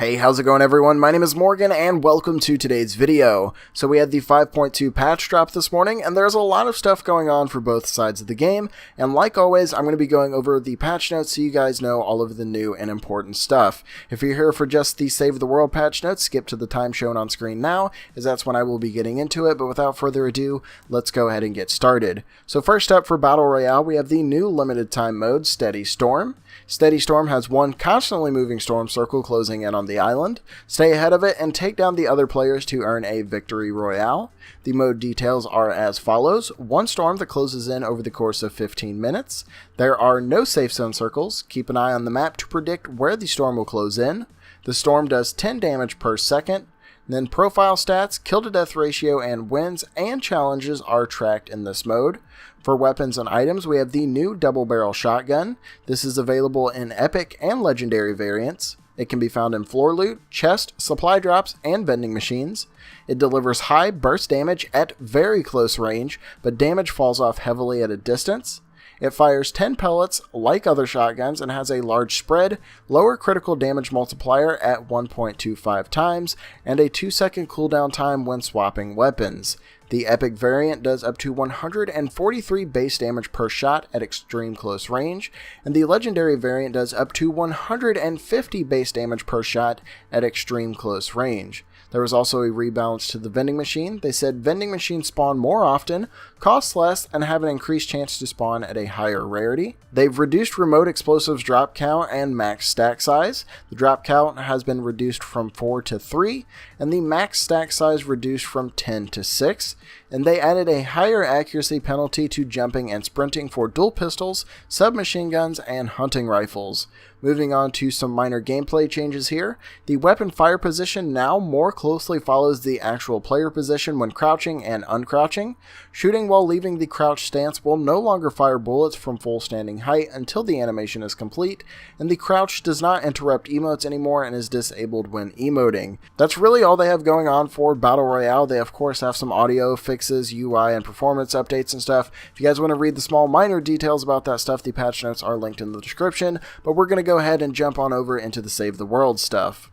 Hey, how's it going everyone? My name is Morgan and welcome to today's video. So we had the 5.2 patch drop this morning and there's a lot of stuff going on for both sides of the game, and like always I'm going to be going over the patch notes so you guys know all of the new and important stuff. If you're here for just the Save the World patch notes, skip to the time shown on screen now, as that's when I will be getting into it, but without further ado, let's go ahead and get started. So first up for Battle Royale, we have the new limited time mode, Steady Storm. Steady Storm has one constantly moving storm circle closing in on the island. Stay ahead of it and take down the other players to earn a victory royale. The mode details are as follows: one storm that closes in over the course of 15 minutes. There are no safe zone circles. Keep an eye on the map to predict where the storm will close in. The storm does 10 damage per second. Then profile stats, kill to death ratio, and wins and challenges are tracked in this mode. For weapons and items, we have the new double barrel shotgun. This is available in epic and legendary variants. It can be found in floor loot, chest, supply drops, and vending machines. It delivers high burst damage at very close range, but damage falls off heavily at a distance. It fires 10 pellets like other shotguns and has a large spread, lower critical damage multiplier at 1.25 times, and a 2-second cooldown time when swapping weapons. The epic variant does up to 143 base damage per shot at extreme close range, and the legendary variant does up to 150 base damage per shot at extreme close range. There was also a rebalance to the vending machine. They said vending machines spawn more often, cost less, and have an increased chance to spawn at a higher rarity. They've reduced remote explosives drop count and max stack size. The drop count has been reduced from 4 to 3, and the max stack size reduced from 10 to 6. And they added a higher accuracy penalty to jumping and sprinting for dual pistols, submachine guns, and hunting rifles. Moving on to some minor gameplay changes here. The weapon fire position now more closely follows the actual player position when crouching and uncrouching. Shooting while leaving the crouch stance will no longer fire bullets from full standing height until the animation is complete, and the crouch does not interrupt emotes anymore and is disabled when emoting. That's really all they have going on for Battle Royale. They of course have some audio fixes, UI, and performance updates and stuff. If you guys want to read the small minor details about that stuff, the patch notes are linked in the description, but we're going to go ahead and jump on over into the Save the World stuff.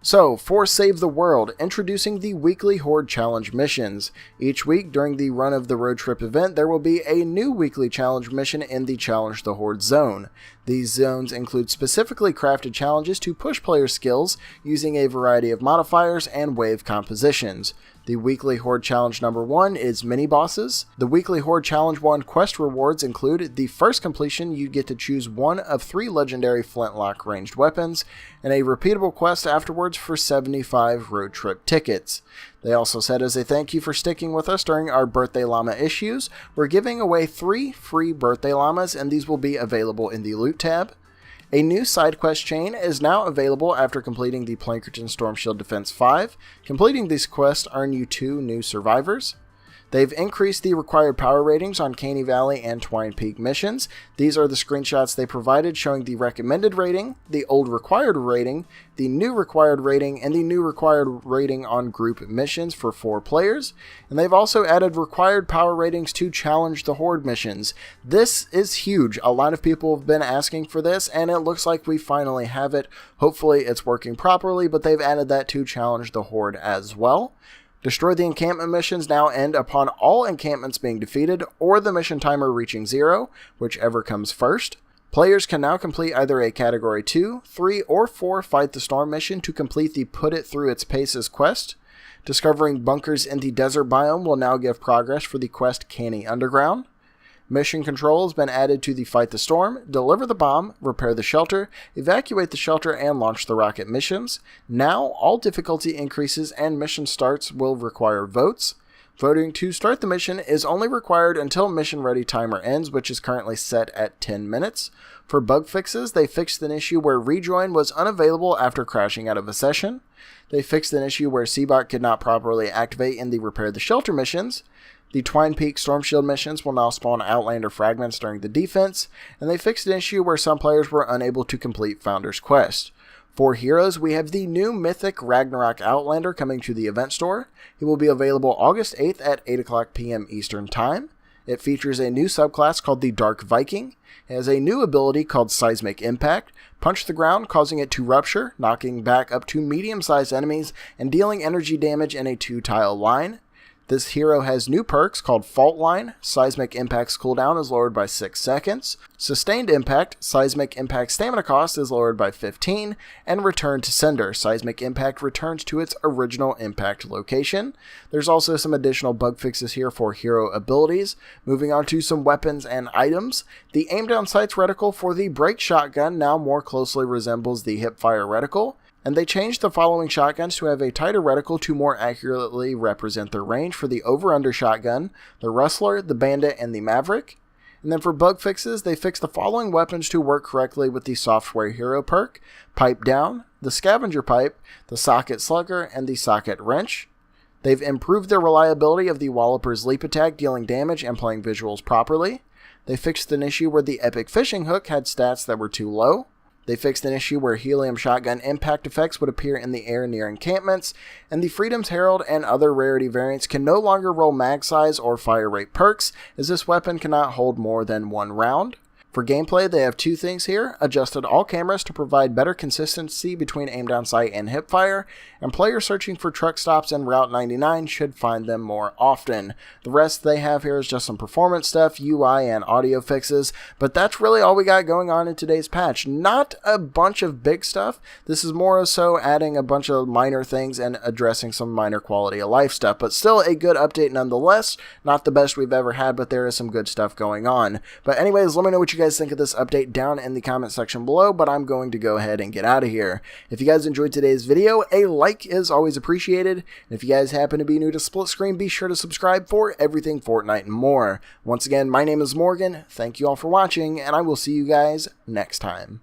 So, for Save the World, introducing the weekly Horde challenge missions. Each week during the run of the road trip event, there will be a new weekly challenge mission in the Challenge the Horde zone. These zones include specifically crafted challenges to push player skills using a variety of modifiers and wave compositions. The weekly Horde challenge number 1 is mini bosses. The weekly Horde challenge 1 quest rewards include: the first completion, you get to choose one of 3 legendary flintlock ranged weapons, and a repeatable quest afterwards for 75 road trip tickets. They also said, as a thank you for sticking with us during our birthday llama issues, we're giving away 3 free birthday llamas, and these will be available in the loot tab. A new side quest chain is now available after completing the Plankerton Storm Shield Defense 5. Completing these quests earn you 2 new survivors. They've increased the required power ratings on Caney Valley and Twine Peak missions. These are the screenshots they provided showing the recommended rating, the old required rating, the new required rating, and the new required rating on group missions for 4 players. And they've also added required power ratings to Challenge the Horde missions. This is huge. A lot of people have been asking for this, and it looks like we finally have it. Hopefully it's working properly, but they've added that to Challenge the Horde as well. Destroy the encampment missions now end upon all encampments being defeated or the mission timer reaching 0, whichever comes first. Players can now complete either a Category 2, 3, or 4 Fight the Storm mission to complete the Put It Through Its Paces quest. Discovering bunkers in the desert biome will now give progress for the quest Canny Underground. Mission control has been added to the Fight the Storm, Deliver the Bomb, Repair the Shelter, Evacuate the Shelter, and Launch the Rocket missions. Now, all difficulty increases and mission starts will require votes. Voting to start the mission is only required until mission ready timer ends, which is currently set at 10 minutes. For bug fixes, they fixed an issue where rejoin was unavailable after crashing out of a session. They fixed an issue where Seabot could not properly activate in the Repair the Shelter missions. The Twine Peak Storm Shield missions will now spawn Outlander fragments during the defense, and they fixed an issue where some players were unable to complete Founder's Quest. For heroes, we have the new Mythic Ragnarok Outlander coming to the event store. He will be available August 8th at 8 o'clock p.m. Eastern Time. It features a new subclass called the Dark Viking. It has a new ability called Seismic Impact. Punch the ground, causing it to rupture, knocking back up to medium-sized enemies, and dealing energy damage in a 2-tile line. This hero has new perks called Fault Line. Seismic Impact's cooldown is lowered by 6 seconds. Sustained Impact, Seismic Impact stamina cost is lowered by 15. And Return to Sender, Seismic Impact returns to its original impact location. There's also some additional bug fixes here for hero abilities. Moving on to some weapons and items. The aim down sights reticle for the Break Shotgun now more closely resembles the Hipfire reticle. And they changed the following shotguns to have a tighter reticle to more accurately represent their range for the Over-Under shotgun, the Rustler, the Bandit, and the Maverick. And then for bug fixes, they fixed the following weapons to work correctly with the Software Hero perk: Pipe Down, the Scavenger Pipe, the Socket Slugger, and the Socket Wrench. They've improved the reliability of the Walloper's leap attack, dealing damage and playing visuals properly. They fixed an issue where the Epic Fishing Hook had stats that were too low. They fixed an issue where Helium Shotgun impact effects would appear in the air near encampments, and the Freedom's Herald and other rarity variants can no longer roll mag size or fire rate perks, as this weapon cannot hold more than 1 round. For gameplay, they have 2 things here: adjusted all cameras to provide better consistency between aim down sight and hipfire, and players searching for truck stops in Route 99 should find them more often. The rest they have here is just some performance stuff, UI, and audio fixes, but that's really all we got going on in today's patch. Not a bunch of big stuff. This is more so adding a bunch of minor things and addressing some minor quality of life stuff, but still a good update nonetheless. Not the best we've ever had, but there is some good stuff going on. But anyways, let me know what you guys think of this update down in the comment section below, but I'm going to go ahead and get out of here. If you guys enjoyed today's video, a like is always appreciated, and if you guys happen to be new to Split Screen, be sure to subscribe for everything Fortnite and more. Once again, my name is Morgan, thank you all for watching, and I will see you guys next time.